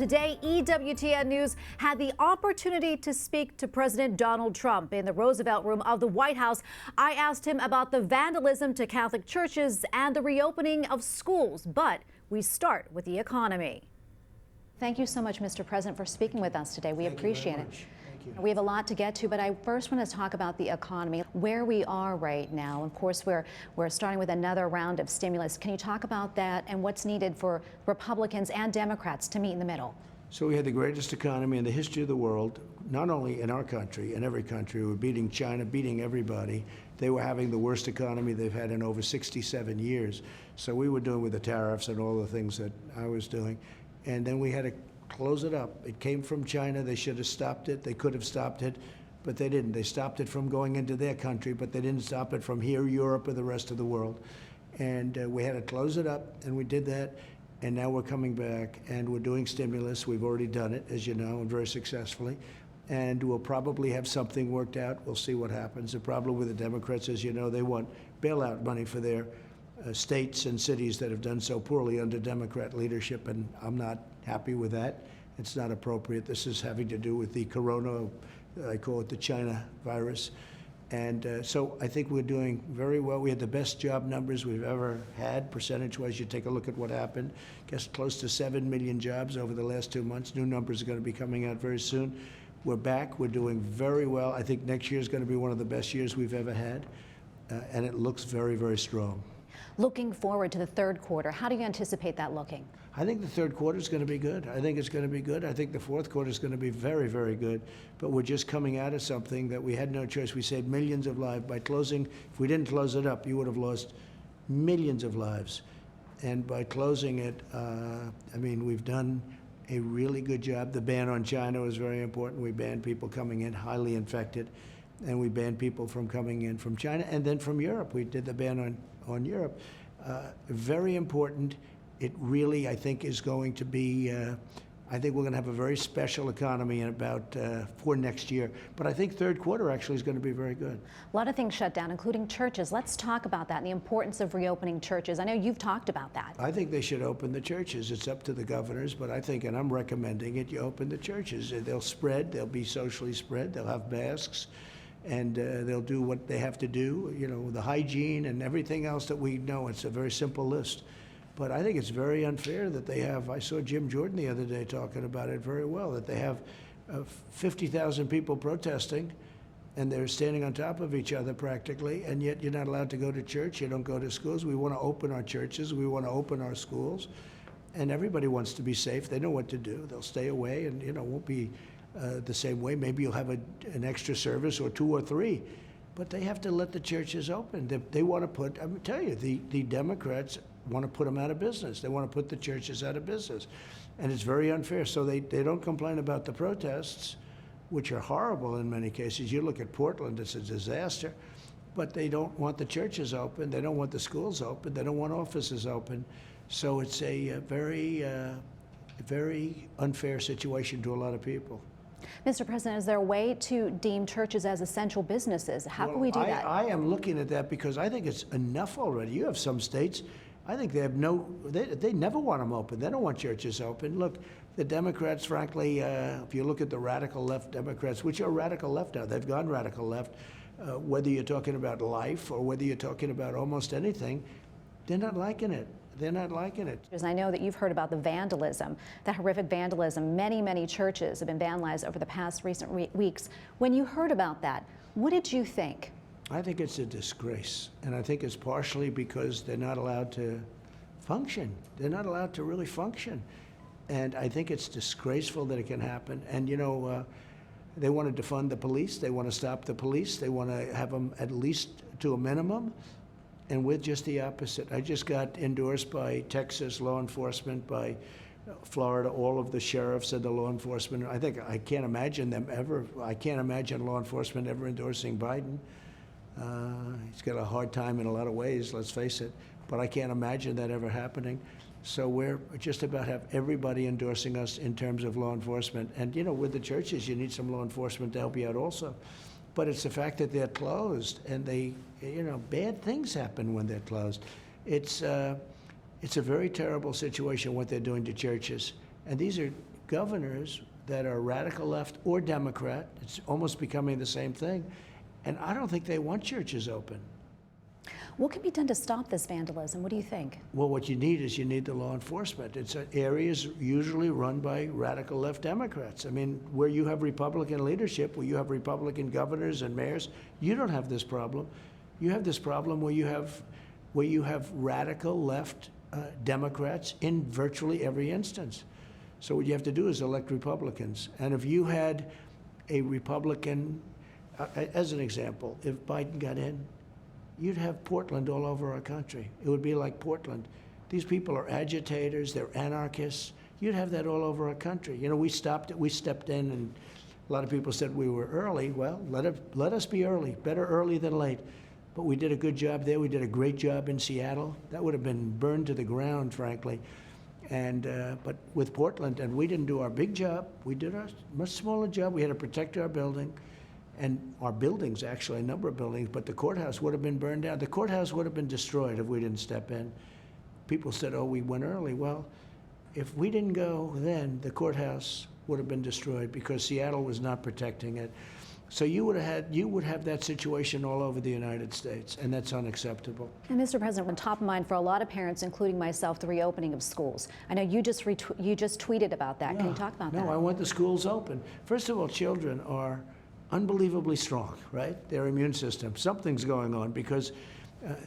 Today, EWTN News had the opportunity to speak to President Donald Trump in the Roosevelt Room of the White House. I asked him about the vandalism to Catholic churches and the reopening of schools. But we start with the economy. Thank you so much, Mr. President, for speaking with us today. We appreciate it. We have a lot to get to, but I first want to talk about the economy, where we are right now. Of course, we're starting with another round of stimulus. Can you talk about that and what's needed for Republicans and Democrats to meet in the middle? So we had the greatest economy in the history of the world, not only in our country, in every country. We were beating China, beating everybody. They were having the worst economy they've had in over 67 years. So we were doing with the tariffs and all the things that I was doing. And then we had to close it up. It came from China. They should have stopped it. They could have stopped it, but they didn't. They stopped it from going into their country, but they didn't stop it from here, Europe, or the rest of the world. And we had to close it up, and we did that. And now we're coming back, and we're doing stimulus. We've already done it, as you know, and very successfully. And we'll probably have something worked out. We'll see what happens. The problem with the Democrats, as you know, they want bailout money for their states and cities that have done so poorly under Democrat leadership, and I'm not happy with that. It's not appropriate. This is having to do with the corona, I call it the China virus. And so I think we're doing very well. We had the best job numbers we've ever had, percentage-wise. You take a look at what happened. Guess close to 7 million jobs over the last 2 months. New numbers are going to be coming out very soon. We're back. We're doing very well. I think next year is going to be one of the best years we've ever had, and it looks very, very strong. Looking forward to the third quarter, how do you anticipate that looking? I think the third quarter is going to be good. I think it's going to be good. I think the fourth quarter is going to be very, very good. But we're just coming out of something that we had no choice. We saved millions of lives by closing. If we didn't close it up, you would have lost millions of lives. And by closing it, I mean, we've done a really good job. The ban on China was very important. We banned people coming in highly infected, and we banned people from coming in from China and then from Europe. We did the ban on Europe. Very important. It really, I think, is going to be, I think we're going to have a very special economy in about for next year. But I think third quarter actually is going to be very good. A lot of things shut down, including churches. Let's talk about that and the importance of reopening churches. I know you've talked about that. I think they should open the churches. It's up to the governors, but I think, and I'm recommending it, you open the churches. They'll spread. They'll be socially spread. They'll have masks. And they'll do what they have to do, you know, the hygiene and everything else that we know. It's a very simple list. But I think it's very unfair that they have, I saw Jim Jordan the other day talking about it very well, that they have 50,000 people protesting, and they're standing on top of each other practically, and yet you're not allowed to go to church, you don't go to schools. We want to open our churches, we want to open our schools, and everybody wants to be safe. They know what to do. They'll stay away, and, you know, won't be the same way. Maybe you'll have an extra service or 2 or 3, but they have to let the churches open. They want to put, I'm going to tell you, the Democrats want to put them out of business. They want to put the churches out of business. And it's very unfair. So they don't complain about the protests, which are horrible in many cases. You look at Portland, it's a disaster. But they don't want the churches open. They don't want the schools open. They don't want offices open. So it's a very unfair situation to a lot of people. Mr. President, is there a way to deem churches as essential businesses? How can we do that? I am looking at that because I think it's enough already. You have some states, I think they have they never want them open. They don't want churches open. Look, the Democrats, frankly, if you look at the radical left Democrats, which are radical left now, they've gone radical left, whether you're talking about life or whether you're talking about almost anything, they're not liking it. They're not liking it. I know that you've heard about the vandalism, the horrific vandalism. Many, many churches have been vandalized over the past recent weeks. When you heard about that, what did you think? I think it's a disgrace, and I think it's partially because they're not allowed to function. They're not allowed to really function. And I think it's disgraceful that it can happen. And, you know, they want to defund the police. They want to stop the police. They want to have them at least to a minimum. And we're just the opposite. I just got endorsed by Texas law enforcement, by Florida, all of the sheriffs and the law enforcement. I can't imagine them ever, I can't imagine law enforcement ever endorsing Biden. He's got a hard time in a lot of ways, let's face it, but I can't imagine that ever happening. So we're just about have everybody endorsing us in terms of law enforcement. And, you know, with the churches, you need some law enforcement to help you out also. But it's the fact that they're closed, and they, you know, bad things happen when they're closed. It's a very terrible situation what they're doing to churches. And these are governors that are radical left or Democrat. It's almost becoming the same thing. And I don't think they want churches open. What can be done to stop this vandalism? What do you think? Well, what you need is the law enforcement. It's areas usually run by radical left Democrats. I mean, where you have Republican leadership, where you have Republican governors and mayors, you don't have this problem. You have this problem where you have radical left Democrats in virtually every instance. So what you have to do is elect Republicans. And if you had a Republican, as an example, if Biden got in, you'd have Portland all over our country. It would be like Portland. These people are agitators, they're anarchists. You'd have that all over our country. You know, we stepped in, and a lot of people said we were early. Well, let us be early, better early than late. But we did a good job there. We did a great job in Seattle. That would have been burned to the ground, frankly. And but with Portland, and we didn't do our big job. We did our much smaller job. We had to protect our building. And our buildings, actually, a number of buildings, but the courthouse would have been burned down. The courthouse would have been destroyed if we didn't step in. People said, oh, we went early. Well, if we didn't go then, the courthouse would have been destroyed because Seattle was not protecting it. So you would have that situation all over the United States, and that's unacceptable. And Mr. President, on top of mind for a lot of parents, including myself, the reopening of schools. I know you just tweeted about that. Can you talk about that? No, I want the schools open. First of all, children are unbelievably strong, right? Their immune system. Something's going on because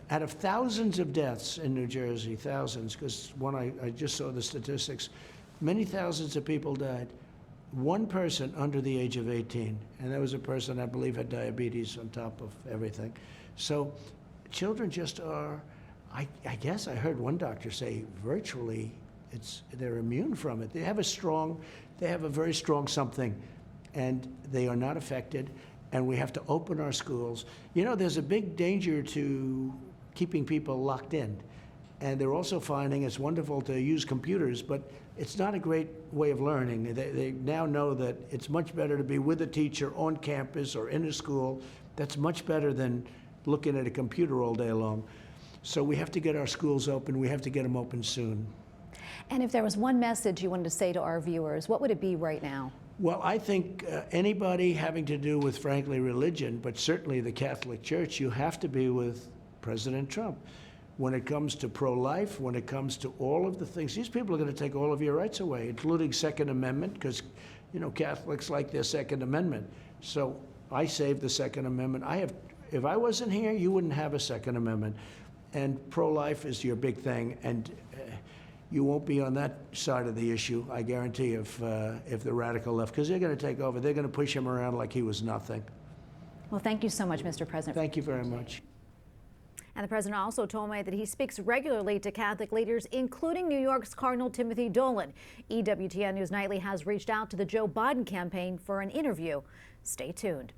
out of thousands of deaths in New Jersey, thousands, because I just saw the statistics, many thousands of people died. One person under the age of 18, and that was a person I believe had diabetes on top of everything. So children just are, I guess I heard one doctor say virtually they're immune from it. They have a very strong something, and they are not affected, and we have to open our schools. You know, there's a big danger to keeping people locked in, and they're also finding it's wonderful to use computers, but it's not a great way of learning. They now know that it's much better to be with a teacher on campus or in a school. That's much better than looking at a computer all day long. So we have to get our schools open. We have to get them open soon. And if there was one message you wanted to say to our viewers, what would it be right now? Well, I think anybody having to do with, frankly, religion, but certainly the Catholic Church, you have to be with President Trump. When it comes to pro-life, when it comes to all of the things, these people are going to take all of your rights away, including Second Amendment, because, you know, Catholics like their Second Amendment. So I saved the Second Amendment. If I wasn't here, you wouldn't have a Second Amendment. And pro-life is your big thing, and you won't be on that side of the issue, I guarantee, if the radical left, because they're going to take over. They're going to push him around like he was nothing. Well, thank you so much, Mr. President. Thank you very much. And the president also told me that he speaks regularly to Catholic leaders, including New York's Cardinal Timothy Dolan. EWTN News Nightly has reached out to the Joe Biden campaign for an interview. Stay tuned.